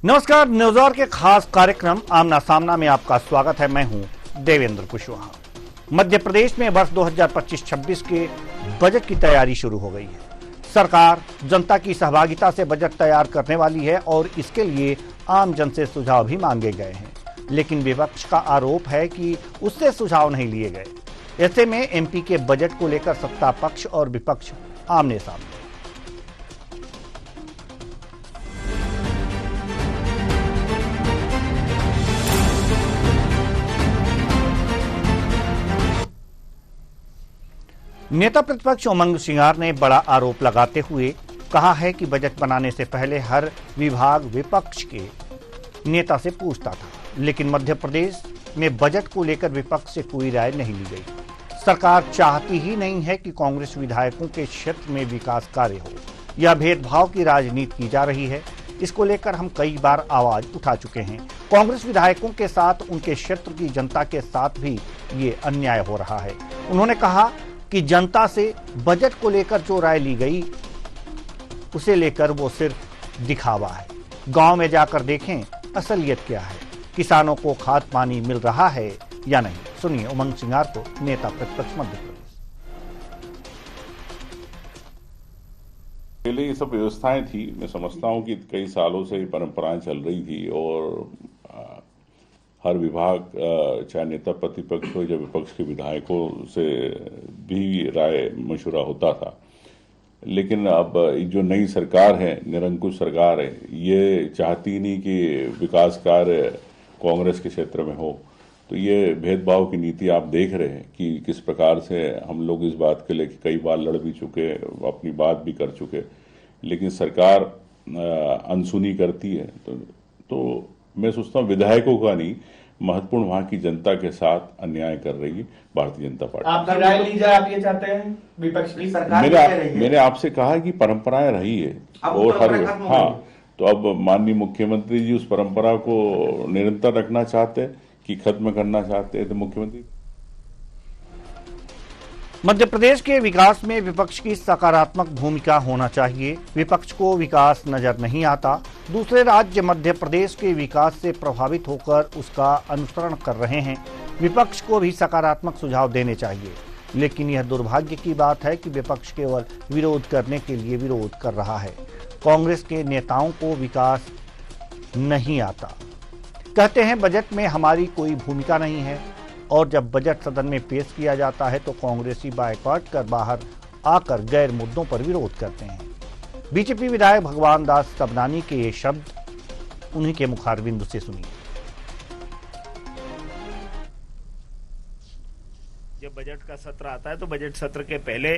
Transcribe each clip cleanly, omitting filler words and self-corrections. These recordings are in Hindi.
नमस्कार, न्यूज आवर के खास कार्यक्रम आमना सामना में आपका स्वागत है। मैं हूं देवेंद्र कुशवाहा। मध्य प्रदेश में वर्ष 2025-26 के बजट की तैयारी शुरू हो गई है। सरकार जनता की सहभागिता से बजट तैयार करने वाली है और इसके लिए आम जन से सुझाव भी मांगे गए हैं, लेकिन विपक्ष का आरोप है कि उससे सुझाव नहीं लिए गए। ऐसे में एमपी के बजट को लेकर सत्ता पक्ष और विपक्ष आमने सामने। नेता प्रतिपक्ष उमंग सिंगार ने बड़ा आरोप लगाते हुए कहा है कि बजट बनाने से पहले हर विभाग विपक्ष के नेता से पूछता था, लेकिन मध्य प्रदेश में बजट को लेकर विपक्ष से कोई राय नहीं ली गई। सरकार चाहती ही नहीं है कि कांग्रेस विधायकों के क्षेत्र में विकास कार्य हो। यह भेदभाव की राजनीति की जा रही है। इसको लेकर हम कई बार आवाज उठा चुके हैं। कांग्रेस विधायकों के साथ उनके क्षेत्र की जनता के साथ भी ये अन्याय हो रहा है। उन्होंने कहा कि जनता से बजट को लेकर जो राय ली गई उसे लेकर वो सिर्फ दिखावा है। गांव में जाकर देखें असलियत क्या है, किसानों को खाद पानी मिल रहा है या नहीं। सुनिए उमंग सिंगार को, नेता प्रतिपक्ष मध्य प्रदेश। पहले ये सब व्यवस्थाएं थी, मैं समझता हूं कि कई सालों से ये परंपराएं चल रही थी और हर विभाग चाहे नेता प्रतिपक्ष हो या विपक्ष के विधायकों से भी राय मशवरा होता था। लेकिन अब जो नई सरकार है, निरंकुश सरकार है, ये चाहती नहीं कि विकास कार्य कांग्रेस के क्षेत्र में हो। तो ये भेदभाव की नीति आप देख रहे हैं कि किस प्रकार से हम लोग इस बात के लिए कई बार लड़ भी चुके, अपनी बात भी कर चुके, लेकिन सरकार अनसुनी करती है। तो मैं सोचता हूँ विधायकों का नहीं, महत्वपूर्ण वहां की जनता के साथ अन्याय कर रही है भारतीय जनता पार्टी। आपकी राय ली जाए, आप ये चाहते हैं विपक्ष की सरकार? मैंने आपसे कहा कि परंपराएं रही है और तो अब माननीय मुख्यमंत्री जी उस परंपरा को निरंतर रखना चाहते हैं कि खत्म करना चाहते हैं। तो मुख्यमंत्री मध्य प्रदेश के विकास में विपक्ष की सकारात्मक भूमिका होना चाहिए। विपक्ष को विकास नजर नहीं आता। दूसरे राज्य मध्य प्रदेश के विकास से प्रभावित होकर उसका अनुसरण कर रहे हैं। विपक्ष को भी सकारात्मक सुझाव देने चाहिए, लेकिन यह दुर्भाग्य की बात है कि विपक्ष केवल विरोध करने के लिए विरोध कर रहा है। कांग्रेस के नेताओं को विकास नहीं आता, कहते हैं बजट में हमारी कोई भूमिका नहीं है, और जब बजट सदन में पेश किया जाता है तो कांग्रेसी बायकॉट कर बाहर आकर गैर मुद्दों पर विरोध करते हैं। बीजेपी विधायक भगवान दास सबनानी के ये शब्द उन्हीं के मुखारबिंद से सुनिए। जब बजट का सत्र आता है तो बजट सत्र के पहले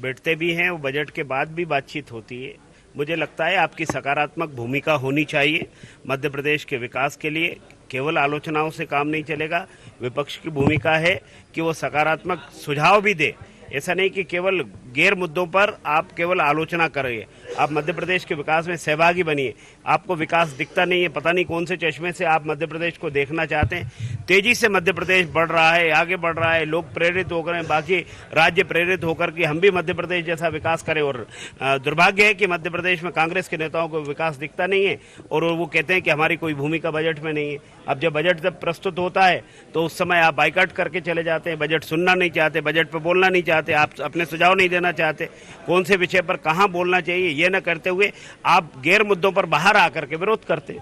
बैठते भी हैं और बजट के बाद भी बातचीत होती है। मुझे लगता है आपकी सकारात्मक भूमिका होनी चाहिए मध्य प्रदेश के विकास के लिए। केवल आलोचनाओं से काम नहीं चलेगा। विपक्ष की भूमिका है कि वो सकारात्मक सुझाव भी दे। ऐसा नहीं कि केवल गैर मुद्दों पर आप केवल आलोचना करिए। आप मध्य प्रदेश के विकास में सहभागी बनिए। आपको विकास दिखता नहीं है, पता नहीं कौन से चश्मे से आप मध्य प्रदेश को देखना चाहते हैं। तेजी से मध्य प्रदेश बढ़ रहा है, आगे बढ़ रहा है, लोग प्रेरित होकर, बाकी राज्य प्रेरित होकर कि हम भी मध्य प्रदेश जैसा विकास करें। और दुर्भाग्य है कि मध्य प्रदेश में कांग्रेस के नेताओं को विकास दिखता नहीं है और वो कहते हैं कि हमारी कोई भूमिका बजट में नहीं है। अब जब बजट जब प्रस्तुत होता है तो उस समय आप बाइकआउट करके चले जाते हैं, बजट सुनना नहीं चाहते, बजट पर बोलना नहीं चाहते, आप अपने सुझाव नहीं देना चाहते, कौन से विषय पर कहां बोलना चाहिए ये न करते हुए आप गैर मुद्दों पर बाहर आकर के विरोध करते।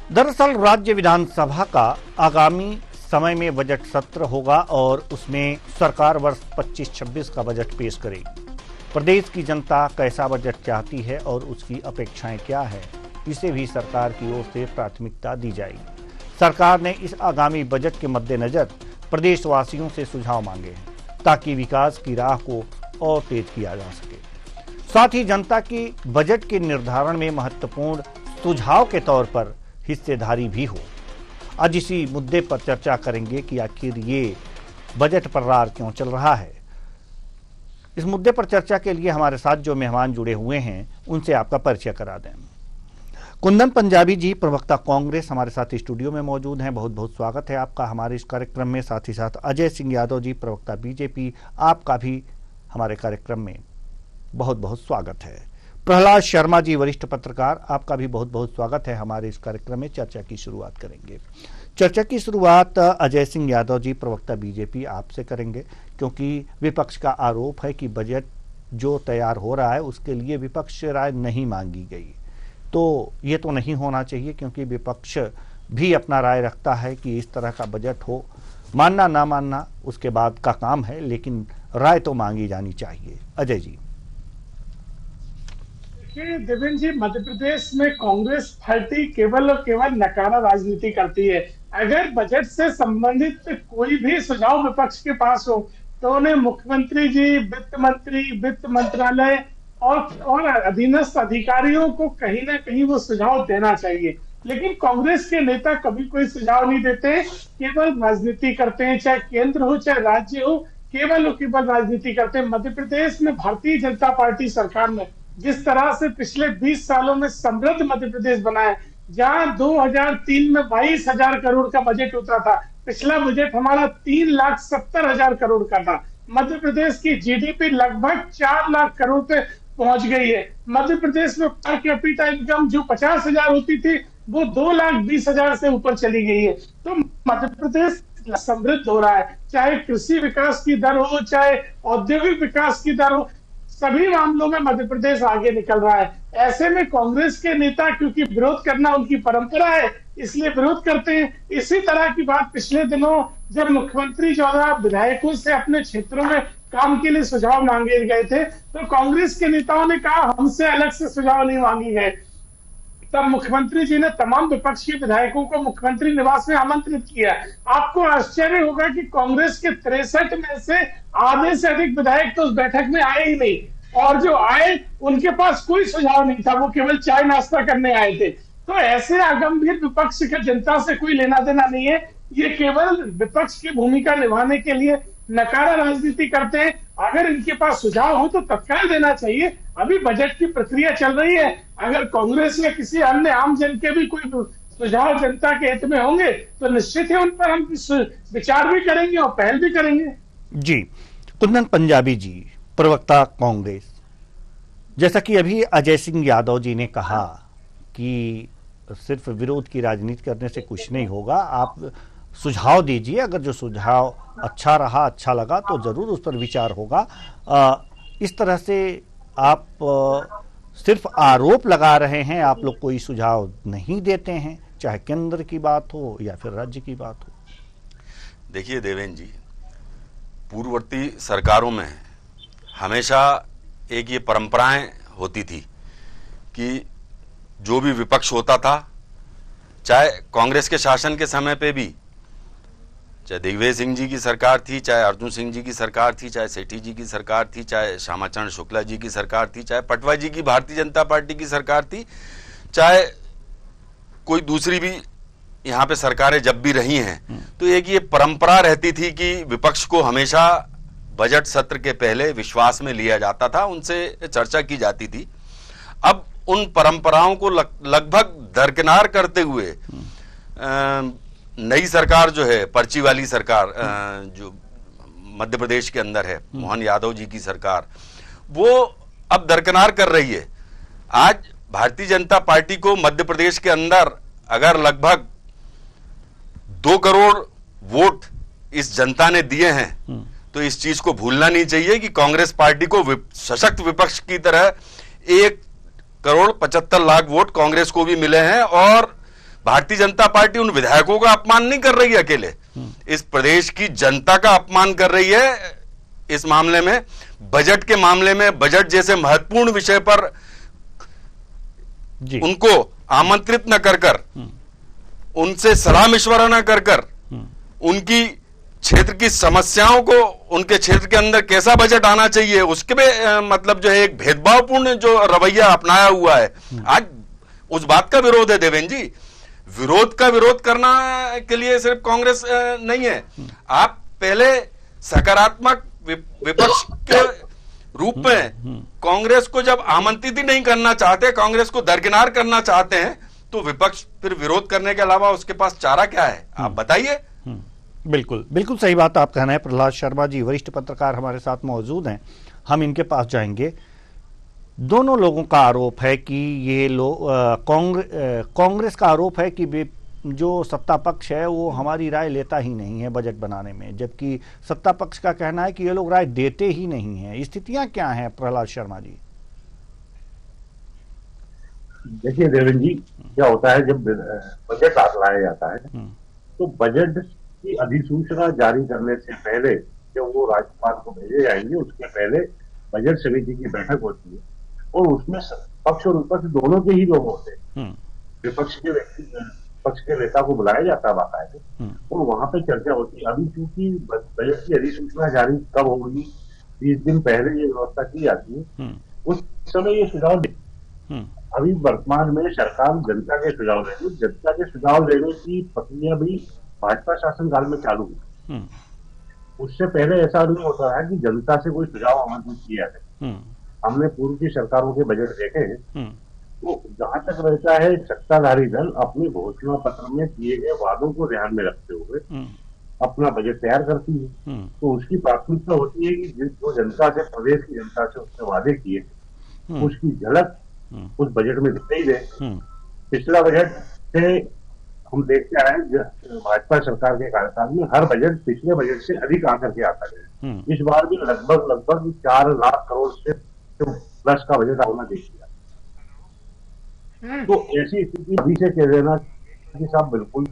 दरअसल राज्य विधानसभा का आगामी समय में बजट सत्र होगा और उसमें सरकार वर्ष 25-26 का बजट पेश करेगी। प्रदेश की जनता कैसा बजट चाहती है और उसकी अपेक्षाएं क्या है, इसे भी सरकार की ओर से प्राथमिकता दी जाएगी। सरकार ने इस आगामी बजट के मद्देनजर प्रदेशवासियों से सुझाव मांगे हैं ताकि विकास की राह को और तेज किया जा सके। साथ ही जनता की बजट के निर्धारण में महत्वपूर्ण सुझाव के तौर पर हिस्सेदारी भी हो। आज इसी मुद्दे पर चर्चा करेंगे कि आखिर ये बजट पर्रार क्यों चल रहा है। इस मुद्दे पर चर्चा के लिए हमारे साथ जो मेहमान जुड़े हुए हैं उनसे आपका परिचय करा दें। कुंदन पंजाबी जी, प्रवक्ता कांग्रेस, हमारे साथ स्टूडियो में मौजूद हैं। बहुत बहुत स्वागत है आपका हमारे इस कार्यक्रम में। साथ ही साथ अजय सिंह यादव जी, प्रवक्ता बीजेपी, आपका भी हमारे कार्यक्रम में बहुत बहुत स्वागत है। प्रहलाद शर्मा जी, वरिष्ठ पत्रकार, आपका भी बहुत बहुत स्वागत है हमारे इस कार्यक्रम में। चर्चा की शुरुआत करेंगे। चर्चा की शुरुआत अजय सिंह यादव जी, प्रवक्ता बीजेपी, आपसे करेंगे, क्योंकि विपक्ष का आरोप है कि बजट जो तैयार हो रहा है उसके लिए विपक्ष से राय नहीं मांगी गई। तो ये तो नहीं होना चाहिए, क्योंकि विपक्ष भी अपना राय रखता है कि इस तरह का बजट हो। मानना ना मानना उसके बाद का काम है, लेकिन राय तो मांगी जानी चाहिए। अजय जी। देखिए देवेंद्र जी, मध्य प्रदेश में कांग्रेस पार्टी केवल और केवल नकारा राजनीति करती है। अगर बजट से संबंधित कोई भी सुझाव विपक्ष के पास हो तो उन्हें मुख्यमंत्री जी, वित्त मंत्री, वित्त मंत्रालय और अधीनस्थ अधिकारियों को कहीं ना कहीं वो सुझाव देना चाहिए। लेकिन कांग्रेस के नेता कभी कोई सुझाव नहीं देते, केवल राजनीति करते हैं, चाहे केंद्र हो चाहे राज्य हो, केवल और केवल राजनीति करते हैं। मध्य प्रदेश में भारतीय जनता पार्टी सरकार ने जिस तरह से पिछले 20 सालों में समृद्ध मध्य प्रदेश बनाया, जहां 2003 में 22,000 करोड़ का बजट उतरा था, पिछला बजट हमारा 3,70,000 करोड़ का था। मध्य प्रदेश की जीडीपी लगभग 4 लाख करोड़ पे पहुंच गई है। मध्य प्रदेश में पर कैपिटा इनकम जो 50,000 होती थी वो 2,20,000 से ऊपर चली गई है। तो मध्य प्रदेश समृद्ध हो रहा है, चाहे कृषि विकास की दर हो, चाहे औद्योगिक विकास की दर हो, सभी मामलों में मध्य प्रदेश आगे निकल रहा है। ऐसे में कांग्रेस के नेता, क्योंकि विरोध करना उनकी परंपरा है, इसलिए विरोध करते हैं। इसी तरह की बात पिछले दिनों जब मुख्यमंत्री द्वारा विधायकों से अपने क्षेत्रों में काम के लिए सुझाव मांगे गए थे, तो कांग्रेस के नेताओं ने कहा हमसे अलग से सुझाव नहीं मांगे गए। तब मुख्यमंत्री जी ने तमाम विपक्ष के विधायकों को मुख्यमंत्री निवास में आमंत्रित किया। आपको आश्चर्य होगा कि कांग्रेस के 63 में से आधे से अधिक विधायक तो उस बैठक में आए ही नहीं, और जो आए उनके पास कोई सुझाव नहीं था, वो केवल चाय नाश्ता करने आए थे। तो ऐसे अगंभीर विपक्ष का जनता से कोई लेना देना नहीं है, ये केवल विपक्ष की भूमिका निभाने के लिए नकारा राजनीति करते हैं। अगर इनके पास सुझाव हो तो तत्काल देना चाहिए। अभी बजट की प्रक्रिया चल रही है, अगर कांग्रेस या किसी अन्य आम जन के भी कोई सुझाव जनता के हित में होंगे तो निश्चित ही उन पर हम विचार भी करेंगे और पहल भी करेंगे। जी, कुंदन पंजाबी जी, प्रवक्ता कांग्रेस, जैसा कि अभी अजय सिंह यादव जी ने कहा कि सिर्फ विरोध की राजनीति करने से कुछ नहीं होगा, आप सुझाव दीजिए, अगर जो सुझाव अच्छा रहा, अच्छा लगा तो जरूर उस पर विचार होगा। इस तरह से आप सिर्फ आरोप लगा रहे हैं, आप लोग कोई सुझाव नहीं देते हैं, चाहे केंद्र की बात हो या फिर राज्य की बात हो। देखिए देवेंद्र जी, पूर्ववर्ती सरकारों में हमेशा एक ये परंपराएं होती थी कि जो भी विपक्ष होता था, चाहे कांग्रेस के शासन के समय पे भी, चाहे दिग्विजय सिंह जी की सरकार थी, चाहे अर्जुन सिंह जी की सरकार थी, चाहे सेठी जी की सरकार थी, चाहे श्यामाचरण शुक्ला जी की सरकार थी, चाहे पटवा जी की भारतीय जनता पार्टी की सरकार थी, चाहे कोई दूसरी भी यहाँ पे सरकारें जब भी रही हैं, तो एक ये परंपरा रहती थी कि विपक्ष को हमेशा बजट सत्र के पहले विश्वास में लिया जाता था, उनसे चर्चा की जाती थी। अब उन परंपराओं को लगभग दरकिनार करते हुए नई सरकार जो है, पर्ची वाली सरकार जो मध्य प्रदेश के अंदर है, मोहन यादव जी की सरकार, वो अब दरकिनार कर रही है। आज भारतीय जनता पार्टी को मध्य प्रदेश के अंदर अगर लगभग 2 करोड़ वोट इस जनता ने दिए हैं, तो इस चीज को भूलना नहीं चाहिए कि कांग्रेस पार्टी को सशक्त विपक्ष की तरह 1 करोड़ 75 लाख वोट कांग्रेस को भी मिले हैं। और भारतीय जनता पार्टी उन विधायकों का अपमान नहीं कर रही है अकेले, इस प्रदेश की जनता का अपमान कर रही है। इस मामले में, बजट के मामले में, बजट जैसे महत्वपूर्ण विषय पर उनको आमंत्रित न कर, उनसे सलाह मशवरा न कर, उनकी क्षेत्र की समस्याओं को, उनके क्षेत्र के अंदर कैसा बजट आना चाहिए, उसके में मतलब जो है एक भेदभावपूर्ण जो रवैया अपनाया हुआ है, आज उस बात का विरोध है। देवेंद्र जी, विरोध का विरोध करना के लिए सिर्फ कांग्रेस नहीं है, आप पहले सकारात्मक विपक्ष के रूप में कांग्रेस को जब आमंत्रित ही नहीं करना चाहते, कांग्रेस को दरकिनार करना चाहते हैं, तो विपक्ष फिर विरोध करने के अलावा उसके पास चारा क्या है, आप बताइए। बिल्कुल बिल्कुल सही बात आप कहना है। प्रहलाद शर्मा जी, वरिष्ठ पत्रकार, हमारे साथ मौजूद हैं, हम इनके पास जाएंगे। दोनों लोगों का आरोप है कि ये लोग कांग्रेस का आरोप है कि जो सत्ता पक्ष है वो हमारी राय लेता ही नहीं है बजट बनाने में, जबकि सत्ता पक्ष का कहना है कि ये लोग राय देते ही नहीं हैं। स्थितियां क्या हैं प्रहलाद शर्मा जी? देखिए देवेंद्र जी, क्या होता है जब बजट लाया जाता है तो बजट की अधिसूचना जारी करने से पहले जब वो राज्यपाल को भेजे जाएंगे उसके पहले बजट समिति की बैठक होती है और उसमें पक्ष और विपक्ष दोनों के ही लोग होते हैं। विपक्ष के व्यक्ति पक्ष के नेता को बुलाया जाता है बाकायदे और वहां पे चर्चा होती है। अभी क्योंकि बजट की अधिसूचना जारी कब होगी 20 दिन पहले ये व्यवस्था की जाती है, उस समय ये सुझाव अभी वर्तमान में सरकार जनता के सुझाव देगी। जनता के सुझाव देने की प्रक्रिया भी भाजपा शासनकाल में चालू हुई। उससे पहले ऐसा नहीं होता है कि जनता से कोई सुझाव आमंत्रित किया है। हमने पूर्व की सरकारों के बजट देखे हैं तो जहां तक रहता है सत्ताधारी दल अपने घोषणा पत्र में किए गए वादों को ध्यान में रखते हुए अपना बजट तैयार करती है। तो उसकी प्राथमिकता होती है कि जो जनता से, प्रदेश की जनता से उसने वादे किए उसकी झलक उस बजट में दिखाई दे। पिछला बजट से हम देखते आए भाजपा सरकार के कार्यकाल में हर बजट पिछले बजट से अधिक आकर के आता है। इस बार भी लगभग 4 लाख करोड़ से प्लस का बजट होना देखिए। तो ऐसी स्थिति अभी से कह देना कि साहब बिल्कुल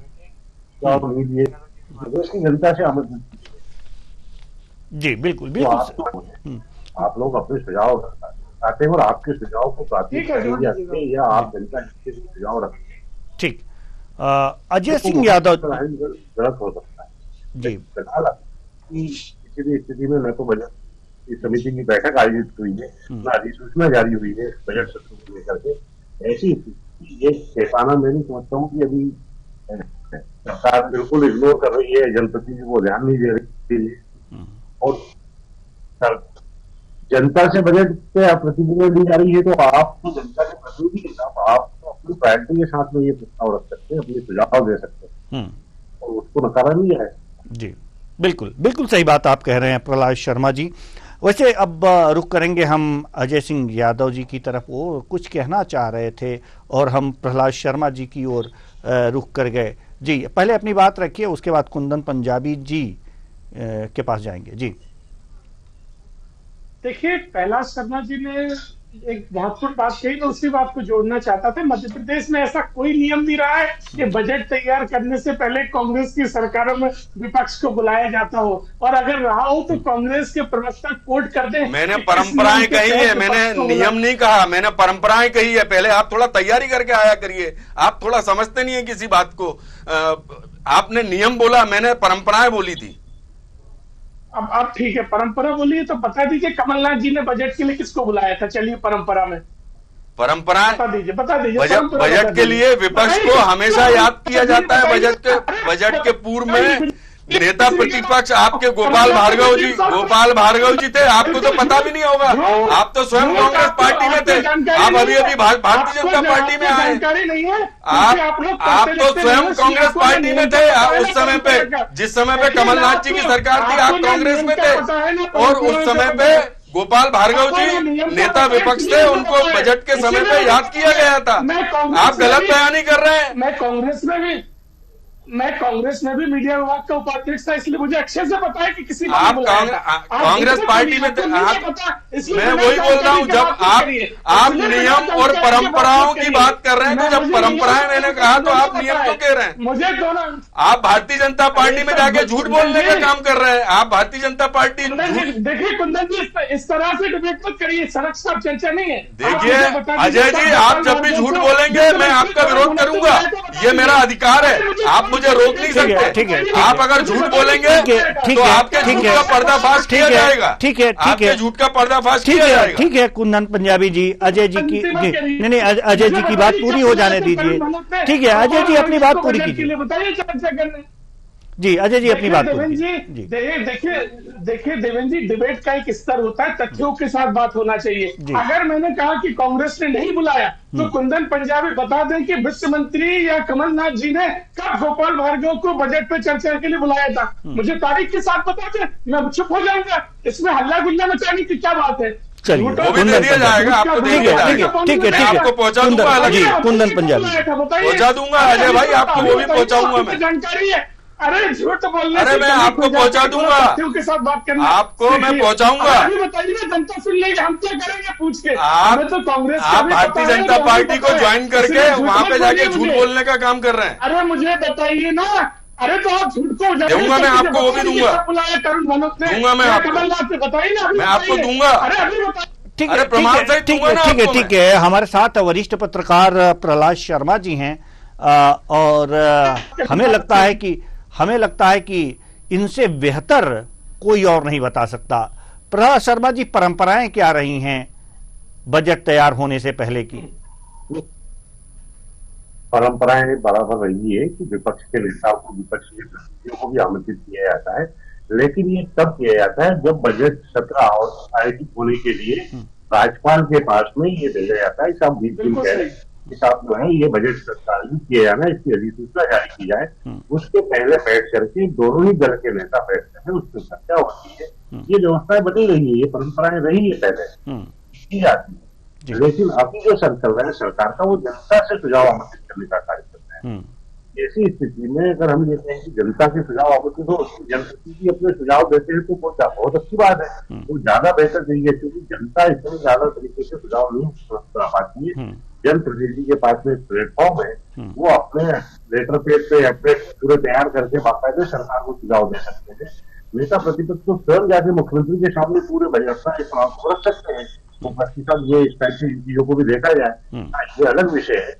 नहीं दिए, प्रदेश की जनता से आमंत्रित जी बिल्कुल तो आप लोग अपने सुझाव आते हैं और आपके सुझाव को प्राथमिकता दी जाती है या आप जनता के सुझाव रखते हैं। ठीक। अजय सिंह यादव गलत हो सकता है जी। फिलहाल किसी भी स्थिति में न तो बजट की समिति की बैठक आयोजित हुई है न अधिसूचना जारी हुई है बजट सत्र को लेकर के। ऐसी ये चेताना मैं नहीं समझता हूँ कि अभी सरकार बिल्कुल इग्नोर कर रही है, जनप्रतिनिधि को ध्यान नहीं दे रही है और जनता से बजट पे प्रतिक्रिया दी जा रही है। तो आप तो जनता के प्रतिनिधि के साथ आप तो अपनी प्रायोरिटी के साथ में ये प्रस्ताव रख सकते हैं, अपने सुझाव दे सकते हैं और उसको नकारा नहीं जाए। जी बिल्कुल बिल्कुल सही बात आप कह रहे हैं प्रहलाद शर्मा जी। वैसे अब रुख करेंगे हम अजय सिंह यादव जी की तरफ। वो कुछ कहना चाह रहे थे और हम प्रहलाद शर्मा जी की ओर रुख कर गए। जी पहले अपनी बात रखिए, उसके बाद कुंदन पंजाबी जी के पास जाएंगे। जी देखिए, प्रहलाद शर्मा जी ने एक महत्वपूर्ण बात कही, मैं उसी बात को जोड़ना चाहता था। मध्य प्रदेश में ऐसा कोई नियम नहीं रहा है कि बजट तैयार करने से पहले कांग्रेस की सरकारों में विपक्ष को बुलाया जाता हो, और अगर रहा हो तो कांग्रेस के प्रवक्ता कोट कर दे। मैंने परंपराएं कही है, मैंने नियम नहीं कहा, मैंने परंपराएं कही है। पहले आप थोड़ा तैयारी करके आया करिए, आप थोड़ा समझते नहीं है किसी बात को। आपने नियम बोला, मैंने परंपराएं बोली थी। अब ठीक है, परंपरा बोलिए तो बता दीजिए कमलनाथ जी ने बजट के लिए किसको बुलाया था? चलिए परंपरा में परंपरा बता दीजिए बजट के लिए विपक्ष को हमेशा याद किया जाता है। बजट के पूर्व में नेता प्रतिपक्ष आपके गोपाल भार्गव जी थे। आपको तो पता भी नहीं होगा, आप तो स्वयं कांग्रेस पार्टी में थे। आप अभी भारतीय जनता पार्टी में आए। आप तो स्वयं कांग्रेस पार्टी में थे उस समय पे, जिस समय पे कमलनाथ जी की सरकार थी। आप कांग्रेस में थे और उस समय पे गोपाल भार्गव जी नेता विपक्ष थे, उनको बजट के समय पे याद किया गया था। आप गलत बयानी कर रहे हैं। मैं कांग्रेस में भी मीडिया विभाग का उपाध्यक्ष था, इसलिए मुझे अच्छे से पता है कि किसी आप कांग्रेस पार्टी में थे। मैं वही बोल रहा हूँ, जब आप नियम और परंपराओं की बात कर रहे हैं तो जब परंपराएं मैंने कहा तो आप नियम क्यों कह रहे हैं? मुझे दोनों आप भारतीय जनता पार्टी में जाके झूठ बोलने का काम कर रहे हैं। आप भारतीय जनता पार्टी देखिए कुंदन जी, इस तरह से डिबेट मत करिए, सड़क साफ चर्चा नहीं है। देखिए अजय जी, आप जब भी झूठ बोलेंगे मैं आपका विरोध करूंगा, ये मेरा अधिकार है। आप मुझे रोक नहीं सकते। ठीक है। आप अगर झूठ बोलेंगे तो आपके झूठ का पर्दाफाश किया जाएगा। ठीक है, झूठ का पर्दाफाश किया जाएगा। ठीक है कुंदन पंजाबी जी, अजय जी की नहीं, अजय जी की बात पूरी हो जाने दीजिए। ठीक है अजय जी, अपनी बात पूरी कीजिए। बताइए चर्चा करने। जी अजय जी अपनी बात देवेंद्र जी, देखिए देवेंद्र जी, डिबेट का एक स्तर होता है, तथ्यों के साथ बात होना चाहिए। अगर मैंने कहा कि कांग्रेस ने नहीं बुलाया तो कुंदन पंजाबी बता दें कि वित्त मंत्री या कमलनाथ जी ने कब गोपाल भार्गव को बजट पे चर्चा के लिए बुलाया था। मुझे तारीख के साथ बता दें, मैं चुप हो जाऊंगा। इसमें हल्ला गुल्ला मचाने की क्या बात है? चलिए वो भी दे दिया जाएगा, आपको दे दिया जाएगा। ठीक है आपको पहुंचा दूंगा अलग जी, कुंदन पंजाबी पहुंचा दूंगा अजय भाई, आपको वो भी पहुंचाऊंगा मैं। जानकारी है, अरे झूठ बोलने अरे मैं आपको पहुंचा दूंगा, के साथ बात करना, आपको मैं पहुंचाऊंगा। अभी बताइए ना, जनता सुन लेगी, हम क्या करेंगे पूछ के। आप तो कांग्रेस आप भारतीय जनता पार्टी को ज्वाइन करके वहां पे जाके झूठ बोलने का काम कर रहे हैं। अरे मुझे बताइए ना, अरे तो आप झूठ को दूंगा मैं आपको, वो भी दूंगा, करुण मनोज ने दूंगा मैं आपको, कमलनाथ से बताइए ना, मैं आपको दूंगा। अरे अभी बताइए। ठीक अरे है, प्रमाण ठीक है, सहित ठीक दूंगा है, ना ठीक है, आपको ठीक है। हमारे साथ वरिष्ठ पत्रकार प्रहलाद शर्मा जी हैं और हमें लगता है कि इनसे बेहतर कोई और नहीं बता सकता। प्रहलाद शर्मा जी, परंपराएं क्या रही हैं बजट तैयार होने से पहले की? परंपराएं बराबर रही है कि विपक्ष के नेताओं को, विपक्ष के प्रतिनिधियों को भी आमंत्रित किया जाता है, लेकिन ये तब किया जाता है जब बजट सत्र आयोजित होने के लिए राज्यपाल के पास में ये भेजा जाता है कि आप 20 दिन पहले हिसाब जो है ये बजट सत्र आयोजित किया जाना, इसकी अधिसूचना जारी की जाए। उसके पहले बैठ करके दोनों ही दल के नेता बैठते हैं, उसमें चर्चा होती है। ये व्यवस्थाएं बनी रही है, ये परंपराएं रही है, पहले की जाती है। लेकिन अभी जो चल रहा है सरकार का, वो जनता से सुझाव आमंत्रित करने का कार्य करता है। ऐसी स्थिति में अगर हम ये कहें कि जनता के सुझाव आमंत्रित हो, जनप्रतिनिधि अपने सुझाव देते हैं तो बहुत अच्छी बात है, वो ज्यादा बेहतर नहीं है, क्योंकि जनता इसमें ज्यादा तरीके से सुझाव नहीं कर पाती है। जनप्रतिनिधि के पास में प्लेटफॉर्म है, वो अपने लेटर पेज पे अपने पूरे तैयार करके बाकायदे सरकार को सुझाव दे सकते हैं। नेता प्रतिपक्ष को स्वयं जाके मुख्यमंत्री के सामने पूरे बजट का इस्तेमाल रख सकते हैं। ये इस टाइप की चीजों को भी देखा जाए। ये अलग विषय है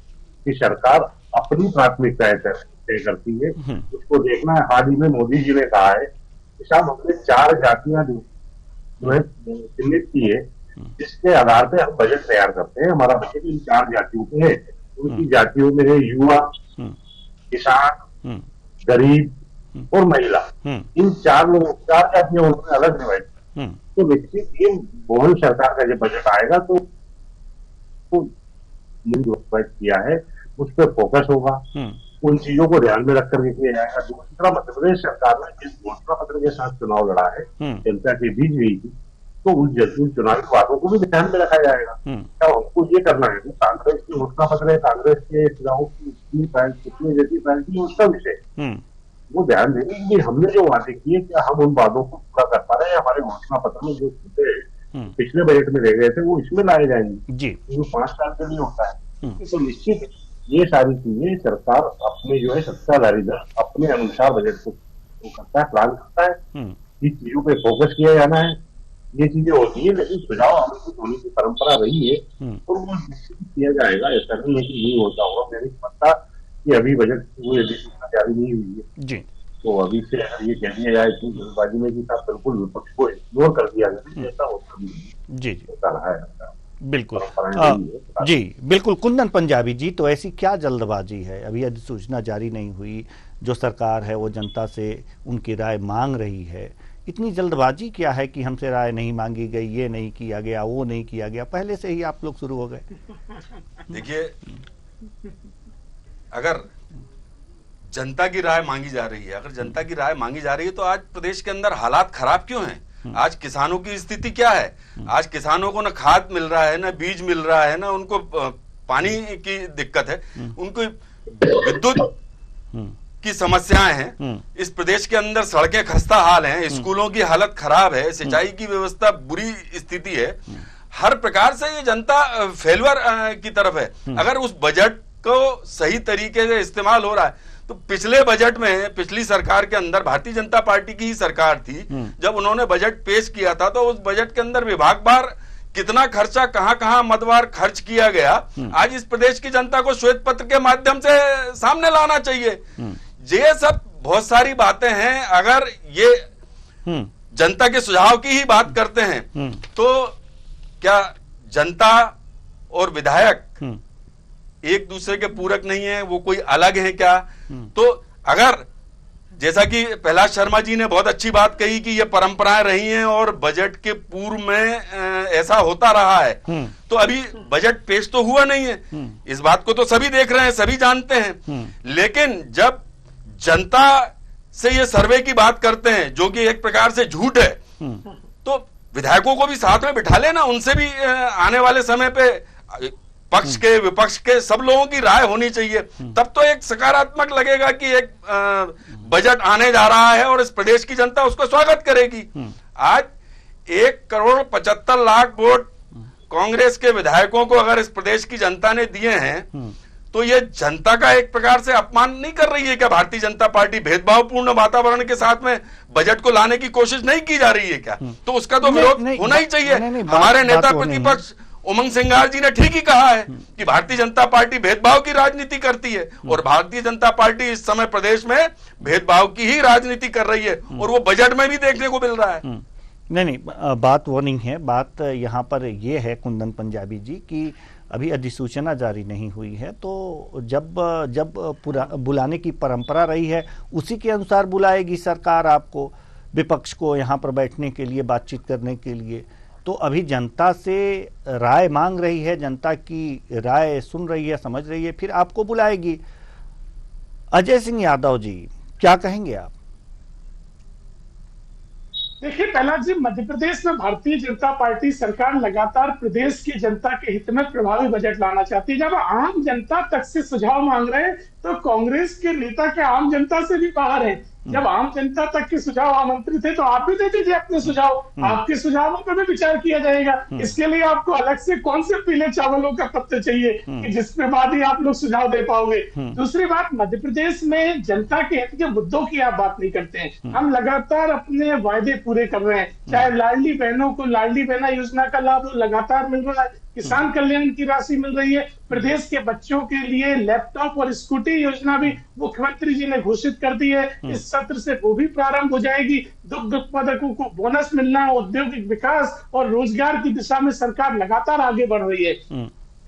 कि सरकार अपनी प्राथमिकताएं तय करती है, उसको देखना है। हाल ही में मोदी जी ने कहा है कि साहब हमने 4 जातियां जो है चिन्हित की है, जिसके आधार पे हम बजट तैयार करते हैं। हमारा बजट इन 4 जातियों पे है। उनकी जातियों में है युवा, किसान, गरीब और महिला। इन 4 जातियां उन्होंने अलग डिवाइड। तो निश्चित ही मोहन सरकार का जब बजट आएगा तो किया है उस पर फोकस होगा, उन चीजों को ध्यान में रख कर किया जाएगा। दूसरा, मध्य प्रदेश सरकार ने जिस घोषणा पत्र के साथ चुनाव लड़ा है, जनता के बीच गई थी, तो उन चुनावी वादों को भी ध्यान में रखा जाएगा। क्या हमको ये करना है कि कांग्रेस की घोषणा पत्र है, कांग्रेस के चुनाव की कितनी जैसी पैंती है, उसका विषय वो ध्यान देंगे कि हमने जो वादे किए क्या हम उन वादों को पूरा कर पा रहे हैं। हमारे घोषणा पत्र में जो पिछले बजट में रह गए थे वो इसमें लाए जाएंगे जी, वो 5 साल के लिए होता है। तो निश्चित ये सारी चीजें सरकार अपने जो है सत्ताधारी दल अपने अनुसार बजट को करता है, प्लान करता है। इस चीजों पे फोकस किया जाना है, ये चीजें होती है। लेकिन सुझाव आमंत्रित होने की परंपरा रही है और वो निश्चित किया जाएगा। ऐसा नहीं है कि नहीं होता होगा। मैं नहीं समझता कि अभी बजट वो अधिसूचना जारी नहीं हुई है जी, तो अभी से ये कह दिया जाए कि जल्दबाजी में कि बिल्कुल विपक्ष को इग्नोर कर दिया जाए, ऐसा होता नहीं जी होता रहा है। बिल्कुल जी, बिल्कुल। कुंदन पंजाबी जी, तो ऐसी क्या जल्दबाजी है? अभी अधिसूचना जारी नहीं हुई, जो सरकार है वो जनता से उनकी राय मांग रही है। इतनी जल्दबाजी क्या है कि हमसे राय नहीं मांगी गई, ये नहीं किया गया, वो नहीं किया गया, पहले से ही आप लोग शुरू हो गए? देखिए, अगर जनता की राय मांगी जा रही है, अगर जनता की राय मांगी जा रही है, तो आज प्रदेश के अंदर हालात खराब क्यों हैं? आज किसानों की स्थिति क्या है? आज किसानों को ना खाद मिल रहा है, ना बीज मिल रहा है, ना उनको पानी की दिक्कत है, उनको विद्युत की समस्याएं हैं। इस प्रदेश के अंदर सड़कें खस्ता हाल हैं, स्कूलों की हालत खराब है, सिंचाई की व्यवस्था बुरी स्थिति है। हर प्रकार से ये जनता फेल्यूर की तरफ है। अगर उस बजट को सही तरीके से इस्तेमाल हो रहा है, तो पिछले बजट में पिछली सरकार के अंदर भारतीय जनता पार्टी की ही सरकार थी, जब उन्होंने बजट पेश किया था, तो उस बजट के अंदर विभागवार कितना खर्चा कहां मदवार खर्च किया गया, आज इस प्रदेश की जनता को श्वेत पत्र के माध्यम से सामने लाना चाहिए। ये सब बहुत सारी बातें हैं। अगर ये जनता के सुझाव की ही बात करते हैं, तो क्या जनता और विधायक एक दूसरे के पूरक नहीं है? वो कोई अलग है क्या? तो अगर जैसा कि प्रहलाद शर्मा जी ने बहुत अच्छी बात कही कि ये परंपराएं रही हैं और बजट के पूर्व में ऐसा होता रहा है, तो अभी बजट पेश तो हुआ नहीं है। इस बात को तो सभी देख रहे हैं, सभी जानते हैं। लेकिन जब जनता से ये सर्वे की बात करते हैं, जो कि एक प्रकार से झूठ है, तो विधायकों को भी साथ में बिठा लेना, उनसे भी आने वाले समय पे पक्ष के विपक्ष के सब लोगों की राय होनी चाहिए, तब तो एक सकारात्मक लगेगा कि एक बजट आने जा रहा है और इस प्रदेश की जनता उसका स्वागत करेगी। आज 1,75,00,000 वोट कांग्रेस के विधायकों को अगर इस प्रदेश की जनता ने दिए हैं तो ये जनता का एक प्रकार से अपमान नहीं कर रही है क्या? भारतीय जनता पार्टी भेदभावपूर्ण वातावरण के साथ में बजट को लाने की कोशिश नहीं की जा रही है क्या? तो उसका तो विरोध होना ही चाहिए। हमारे नेता प्रतिपक्ष उमंग सिंघार जी ने ठीक ही कहा है कि भारतीय जनता पार्टी भेदभाव की राजनीति करती है और भारतीय जनता पार्टी इस समय प्रदेश में भेदभाव की ही राजनीति कर रही है और वो बजट में भी देखने को मिल रहा है। नहीं, बात वो नहीं है। बात यहाँ पर ये है कुंदन पंजाबी जी कि अभी अधिसूचना जारी नहीं हुई है, तो जब बुलाने की परंपरा रही है उसी के अनुसार बुलाएगी सरकार आपको, विपक्ष को यहाँ पर बैठने के लिए, बातचीत करने के लिए। तो अभी जनता से राय मांग रही है, जनता की राय सुन रही है, समझ रही है, फिर आपको बुलाएगी। अजय सिंह यादव जी, क्या कहेंगे आप? देखिए प्रहलाद जी, मध्य प्रदेश में भारतीय जनता पार्टी सरकार लगातार प्रदेश की जनता के हित में प्रभावी बजट लाना चाहती है। जब आम जनता तक से सुझाव मांग रहे हैं तो कांग्रेस के नेता के आम जनता से भी बाहर है। जब आम जनता तक के सुझाव आमंत्रित है तो आप भी दे दीजिए अपने सुझाव, आपके सुझावों पर भी विचार किया जाएगा। इसके लिए आपको अलग से कौन से पीले चावलों का पत्र चाहिए कि जिसके बाद ही आप लोग सुझाव दे पाओगे? दूसरी बात, मध्य प्रदेश में जनता के हित के मुद्दों की आप बात नहीं करते हैं। हम लगातार अपने वायदे पूरे कर रहे हैं, चाहे लाडली बहनों को लाडली बहना योजना का लाभ लगातार मिल रहा है, किसान कल्याण की राशि मिल रही है, प्रदेश के बच्चों के लिए लैपटॉप और स्कूटी योजना भी मुख्यमंत्री जी ने घोषित कर दी है। इस सत्र से वो भी प्रारंभ हो जाएगी। दुग्ध उत्पादकों को बोनस मिलना, औद्योगिक विकास और रोजगार की दिशा में सरकार लगातार आगे बढ़ रही है।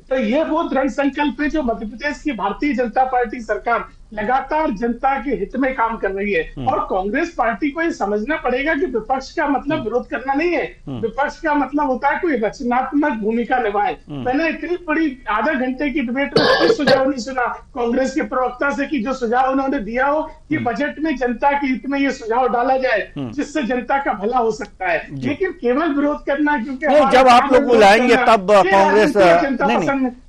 तो ये वो दृढ़ संकल्प है जो मध्य प्रदेश की भारतीय जनता पार्टी सरकार लगातार जनता के हित में काम कर रही है। और कांग्रेस पार्टी को ये समझना पड़ेगा कि विपक्ष का मतलब विरोध करना नहीं है, विपक्ष का मतलब होता है कोई रचनात्मक भूमिका निभाए। मैंने इतनी बड़ी आधा घंटे की डिबेट में कोई सुझाव नहीं सुना कांग्रेस के प्रवक्ता से कि जो सुझाव उन्होंने दिया हो कि बजट में जनता के हित में ये सुझाव डाला जाए जिससे जनता का भला हो सकता है। लेकिन केवल विरोध करना, क्योंकि जब आप लोग बुलाएंगे तब कांग्रेस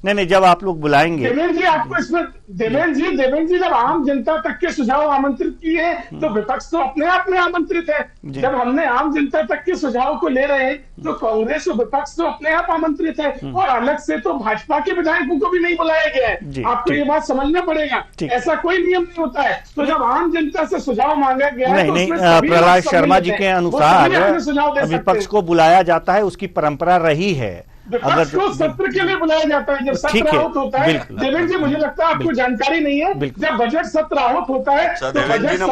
नहीं, जब आप लोग बुलाएंगे देवेंद्र जी, आपको इसमें देवेंद्र जी जब आम जनता तक के सुझाव आमंत्रित किए तो विपक्ष तो अपने आप में आमंत्रित है। जब हमने आम जनता तक के सुझाव को ले रहे हैं तो कांग्रेस और विपक्ष तो अपने आप आमंत्रित है और अलग से तो भाजपा के विधायकों को भी नहीं बुलाया गया है। आपको ये बात समझना पड़ेगा, ऐसा कोई नियम नहीं होता है। तो जब आम जनता से सुझाव मांगा गया है नहीं, प्रहलाद शर्मा जी के अनुसार विपक्ष को बुलाया जाता है, उसकी परंपरा रही है। अगर सत्र के लिए बुलाया जाता है, जब सत्र आहूत होता है, देवेंद्र जी मुझे लगता है आपको जानकारी नहीं है, जब बजट सत्र आहूत होता है तो बजट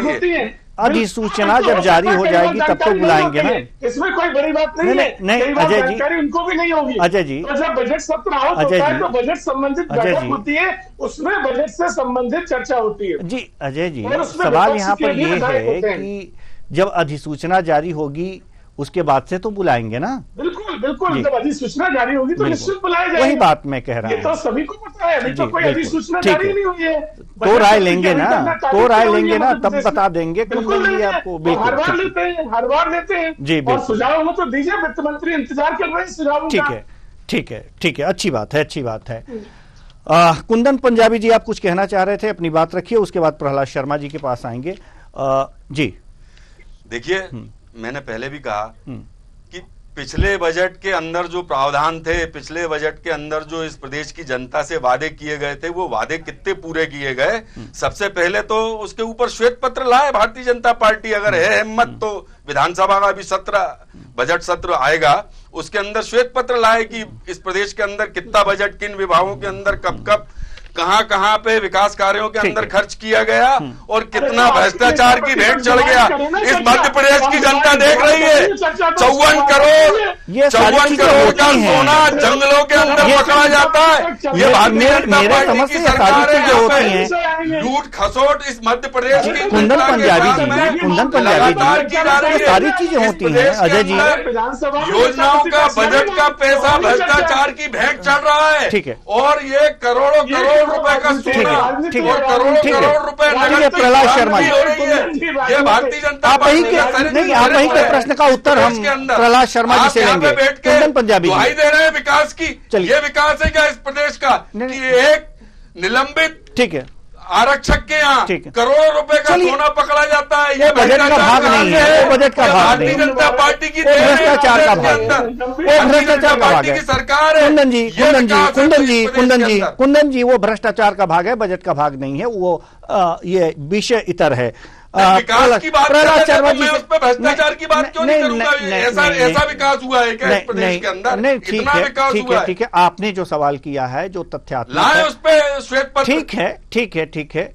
होती है, अधिसूचना जब जारी हो जाएगी तब तो बुलाएंगे ना। इसमें कोई बड़ी बात नहीं है। नहीं अजय जी, जानकारी उनको भी नहीं होगी। अजय जी, तो जब बजट सत्र आहूत होता है तो बजट संबंधित बैठक होती है, उसमें बजट से संबंधित चर्चा होती है। जी अजय जी, सवाल यहाँ पर ये है कि जब अधिसूचना जारी होगी उसके बाद से तो बुलाएंगे ना। बिल्कुल बिल्कुल, जब अधिसूचना जारी होगी तो निश्चित बुलाया जाएगा। वही बात मैं कह रहा हूँ, तो सभी को पता है, अभी तो कोई अधिसूचना जारी नहीं हुई है। तो राय लेंगे ना, तब बता देंगे कौन लेंगे आपको। हर बार लेते हैं जी, और सुझाव हो तो दीजिए, वित्त मंत्री इंतजार कर रहे हैं सुझावों का। ठीक है, अच्छी बात है। कुंदन पंजाबी जी, आप कुछ कहना चाह रहे थे, अपनी बात रखिए, उसके बाद प्रहलाद शर्मा जी के पास आएंगे। जी देखिए, मैंने पहले भी कहा कि पिछले बजट के अंदर जो प्रावधान थे, पिछले बजट के अंदर जो इस प्रदेश की जनता से वादे किए गए थे, वो वादे कितने पूरे किए गए। सबसे पहले तो उसके ऊपर श्वेत पत्र लाए भारतीय जनता पार्टी। अगर है हिम्मत तो विधानसभा का भी बजट सत्र आएगा, उसके अंदर श्वेत पत्र लाए कि इस प्रदेश के अंदर कितना बजट किन विभागों के अंदर कब कहां पे विकास कार्यों के अंदर खर्च किया गया और कितना भ्रष्टाचार की भेंट चढ़ गया। इस मध्य प्रदेश की जनता देख रही है। 54 करोड़ का सोना जंगलों के अंदर पकड़ा जाता है। ये भारतीय जनता पार्टी की सरकार है। जाएंगे। लूट खसोट इस मध्य प्रदेश की कुंदन पंजाबी जी, कुंदन पंजाबी लगातार की जा रही जी, है। सारी चीजें इस होती हैं प्रदेश के अजय जी। अंदर विधानसभा में योजनाओं का, बजट का पैसा भ्रष्टाचार की भेंट चढ़ रहा है। ठीक है। और ये करोड़ों करोड़ रुपए का ठीक है, सोना ठीक है, और करोड़ों ठीक है, करोड़ रुपए ठीक है, नगद तो प्रहलाद इस्तेमाल शर्मा भी जी। हो रही है। ये भारतीय जनता आप वही पार्टी के का नहीं, आप वही के प्रश्न का उत्तर हम प्रहलाद शर्मा जी से लेंगे। कुंदन पंजाबी दुहाई जी, दे रहे हैं विकास की। चलिए। ये विकास है क्या इस प्रदेश का नहीं, कि एक निलंबित ठीक है, आरक्षक के यहाँ ठीक है। करोड़ों रुपए का चलिए। सोना पकड़ा जाता है। ये बजट का भाग नहीं है, वो बजट का भाग भारतीय नहीं है। जनता पार्टी की वो भ्रष्टाचार का भाग है, वो भ्रष्टाचार का भाग है। की सरकार है। कुंदन जी, ये कुंदन जी, विकास है कुंदन जी, इस प्रदेश कुंदन के जी, अंदर। कुंदन जी, वो भ्रष्टाचार का भाग है, बजट का भाग नहीं है। वो ये विषय इतर है। विकास की बात प्रहलाद कर रहे शर्मा थे, तो जी मैं से- उस पर भ्रष्टाचार की बात क्यों नहीं करूंगा? ऐसा विकास हुआ है क्या इस प्रदेश के अंदर? नहीं, ठीक इतना है, विकास ठीक हुआ है, है। ठीक है। आपने जो सवाल किया है, जो तथ्यात्मक लाए है, उस पे श्वेत पत्र। ठीक है, ठीक है, ठीक है।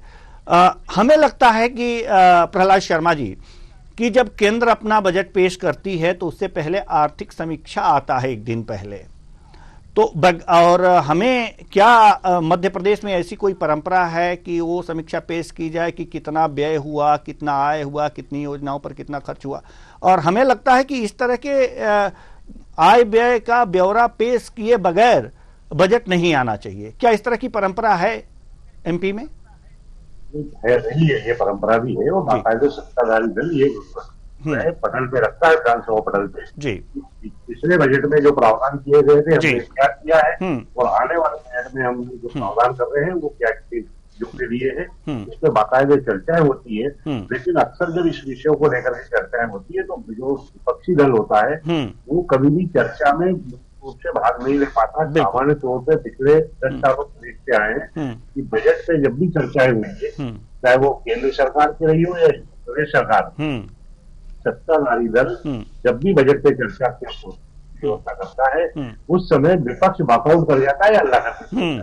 हमें लगता है कि प्रहलाद शर्मा जी कि जब केंद्र अपना बजट पेश करती है तो उससे पहले आर्थिक समीक्षा आता है एक दिन पहले। तो और हमें क्या मध्य प्रदेश में ऐसी कोई परंपरा है कि वो समीक्षा पेश की जाए कि कितना व्यय हुआ, कितना आय हुआ, कितनी योजनाओं पर कितना खर्च हुआ? और हमें लगता है कि इस तरह के आय व्यय का ब्यौरा पेश किए बगैर बजट नहीं आना चाहिए। क्या इस तरह की परंपरा है एमपी में? है नहीं है, ये परंपरा भी है। और बाकायदे सत्ताधारी दल ये पटल पे रखता है, विधानसभा पटल पे। जी, पिछले बजट में जो प्रावधान किए गए थे जी। हमने क्या किया है, और आने वाले बजट में हम जो प्रावधान कर रहे हैं वो क्या जो के लिए है, इस पर बाकायदे चर्चाएं होती है। लेकिन अक्सर जब इस विषयों को लेकर के चर्चाएं होती है तो जो विपक्षी दल होता है वो कभी भी चर्चा में रूप से भाग नहीं ले पाता। सामान्य तौर पर पिछले 10 सालों से देखते आए हैं कि बजट पे जब भी चर्चाएं हुई है, चाहे वो केंद्र सरकार की रही हो या प्रदेश सरकार, सत्ताधारी दल जब भी बजट पे चर्चा की व्यवस्था करता है उस समय विपक्ष वॉकआउट कर जाता है या अल्लाह करता है।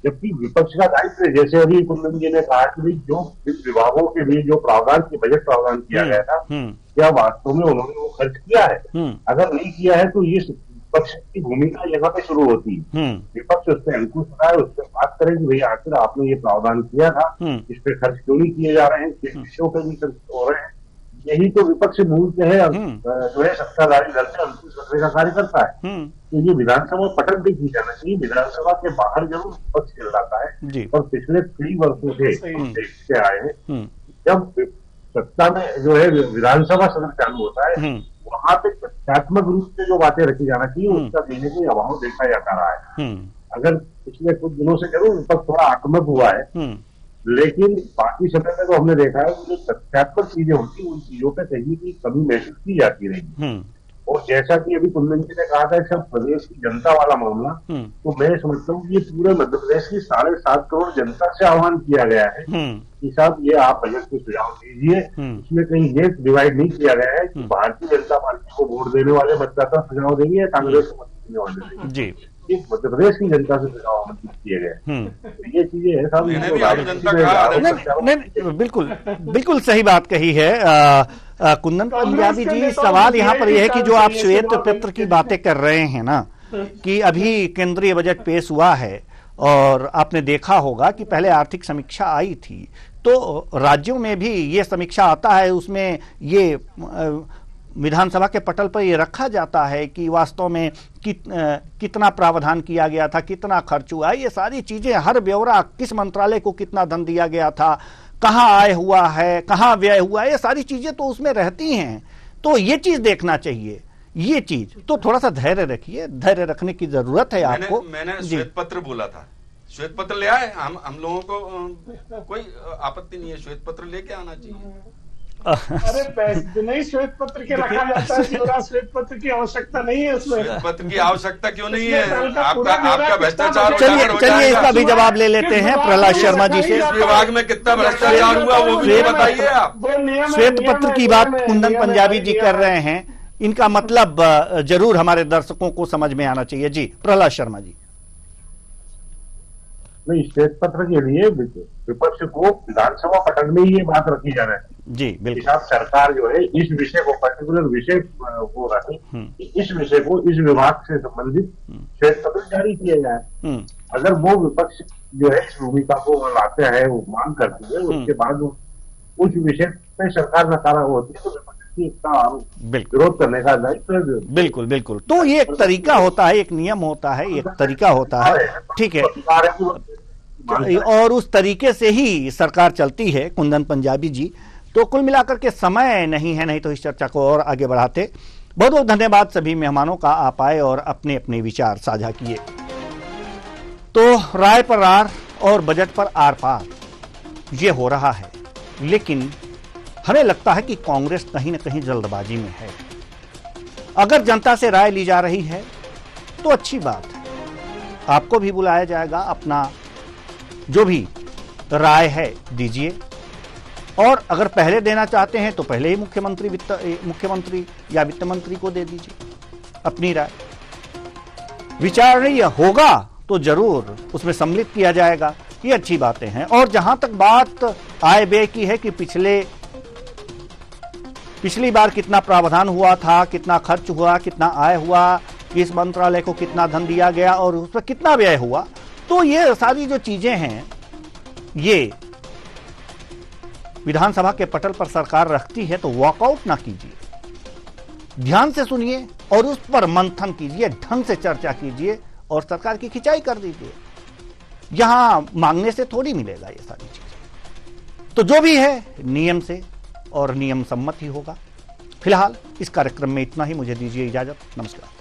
जबकि विपक्ष का दायित्व है, जैसे अभी कुंदन जी ने कहा कि जो विभागों के लिए जो प्रावधान की बजट प्रावधान किया गया था, क्या वास्तव में उन्होंने वो खर्च किया है? अगर नहीं किया है तो ये विपक्ष की भूमिका यहाँ पे शुरू होती है। विपक्ष उस पर अंकुश लगाए, उस पर बात करें कि भैया आखिर आपने ये प्रावधान किया था, इस पे खर्च क्यों नहीं किए जा रहे हैं, किस विषयों पे भी खर्च हो रहे हैं। यही तो विपक्ष मूल से है, जो है सत्ताधारी दल से अंकुश रखने का कार्य करता है। तो ये विधानसभा पटल पे की जाना चाहिए। विधानसभा के बाहर जरूर विपक्ष चल जाता है, और पिछले कई वर्षों से देखते आए हैं जब सत्ता में जो है विधानसभा सदन चालू होता है वहां पे तथ्यात्मक रूप से जो बातें रखी जाना चाहिए उसका देने के अभाव देखा जाता रहा है। अगर पिछले कुछ दिनों से जरूर विपक्ष थोड़ा आक्रामक हुआ है, लेकिन बाकी समय में तो हमने देखा है कि जो तथ्यात्मक चीजें होती उन चीजों पे कहीं की कमी महसूस की जाती रही। और जैसा कि अभी कुंदन जी ने कहा था सब प्रदेश की जनता वाला मामला, तो मैं समझता हूँ कि ये पूरे मध्य प्रदेश की 7.5 करोड़ जनता से आह्वान किया गया है कि साहब ये आप बजट को सुझाव दीजिए। इसमें कहीं ये डिवाइड नहीं किया गया है कि भारतीय जनता पार्टी को वोट देने वाले मतदाता सुझाव देंगे या कांग्रेस को मत देने वाले देंगे। जी, मध्य प्रदेश की जनता से सुझाव आमंत्रित किए गए। तो ये चीजें है साहब, नहीं, बिल्कुल बिल्कुल सही बात कही है कुंदन पंजाबी जी। सवाल यहाँ पर यह है कि जो आप श्वेत पत्र की बातें कर रहे हैं ना, कि अभी केंद्रीय बजट पेश हुआ है और आपने देखा होगा कि पहले आर्थिक समीक्षा आई थी, तो राज्यों में भी ये समीक्षा आता है, उसमें ये विधानसभा के पटल पर ये रखा जाता है कि वास्तव में कितना प्रावधान किया गया था, कितना खर्च हुआ, ये सारी चीजें, हर ब्यौरा, किस मंत्रालय को कितना धन दिया गया था, कहाँ आय हुआ है, कहाँ व्यय हुआ है, ये सारी चीजें तो उसमें रहती हैं। तो ये चीज देखना चाहिए, ये चीज तो थोड़ा सा धैर्य रखिए, धैर्य रखने की जरूरत है आपको। मैंने श्वेत पत्र बोला था, श्वेत पत्र ले आए, हम लोगों को कोई आपत्ति नहीं है, श्वेत पत्र लेके आना चाहिए। अरे पैसे नहीं श्वेत पत्र के रखा जाता है, श्वेत पत्र की आवश्यकता नहीं है उसमें। श्वेत पत्र की आवश्यकता क्यों नहीं है? आपका भ्रष्टाचार चलिए इसका भी जवाब ले लेते हैं प्रहलाद शर्मा जी से। इस विभाग में कितना भ्रष्टाचार हुआ वो भी बताइए आप। श्वेत पत्र की बात कुंदन पंजाबी जी कर रहे हैं, इनका मतलब जरूर हमारे दर्शकों को समझ में आना चाहिए। जी प्रहलाद शर्मा जी। नहीं, श्वेत पत्र के लिए विपक्ष को विधानसभा पटल में ही ये बात रखी जाना है जी, बिल्कुल। साहब सरकार जो है इस विषय को, पर्टिकुलर विषय वो रखे कि इस विषय को, इस विभाग से संबंधित श्वेत पत्र जारी किया जाए। अगर वो विपक्ष जो है इस भूमिका को लाते हैं, वो मांग करती है, उसके बाद उस विषय पे सरकार नकारा होती है तो विपक्ष की इसका विरोध करने का दायित्व। बिल्कुल बिल्कुल। तो ये एक तरीका होता है, एक नियम होता है, एक तरीका होता है, ठीक है, और उस तरीके से ही सरकार चलती है कुंदन पंजाबी जी। तो कुल मिलाकर के समय नहीं है, नहीं तो इस चर्चा को और आगे बढ़ाते। बहुत बहुत धन्यवाद सभी मेहमानों का, आप आए और अपने अपने विचार साझा किए। तो राय पर रार और बजट पर आर पार ये हो रहा है, लेकिन हमें लगता है कि कांग्रेस कहीं ना कहीं जल्दबाजी में है। अगर जनता से राय ली जा रही है तो अच्छी बात है, आपको भी बुलाया जाएगा, अपना जो भी राय है दीजिए, और अगर पहले देना चाहते हैं तो पहले ही मुख्यमंत्री या वित्त मंत्री को दे दीजिए अपनी राय। विचारणीय होगा तो जरूर उसमें सम्मिलित किया जाएगा, ये अच्छी बातें हैं। और जहां तक बात आय व्यय की है कि पिछली बार कितना प्रावधान हुआ था, कितना खर्च हुआ, कितना आय हुआ, इस मंत्रालय को कितना धन दिया गया और उस पर कितना व्यय हुआ, तो ये सारी जो चीजें हैं ये विधानसभा के पटल पर सरकार रखती है, तो वॉकआउट ना कीजिए, ध्यान से सुनिए और उस पर मंथन कीजिए, ढंग से चर्चा कीजिए और सरकार की खिंचाई कर दीजिए। यहां मांगने से थोड़ी मिलेगा ये सारी चीजें। तो जो भी है नियम से और नियम सम्मत ही होगा। फिलहाल इस कार्यक्रम में इतना ही, मुझे दीजिए इजाजत, नमस्कार।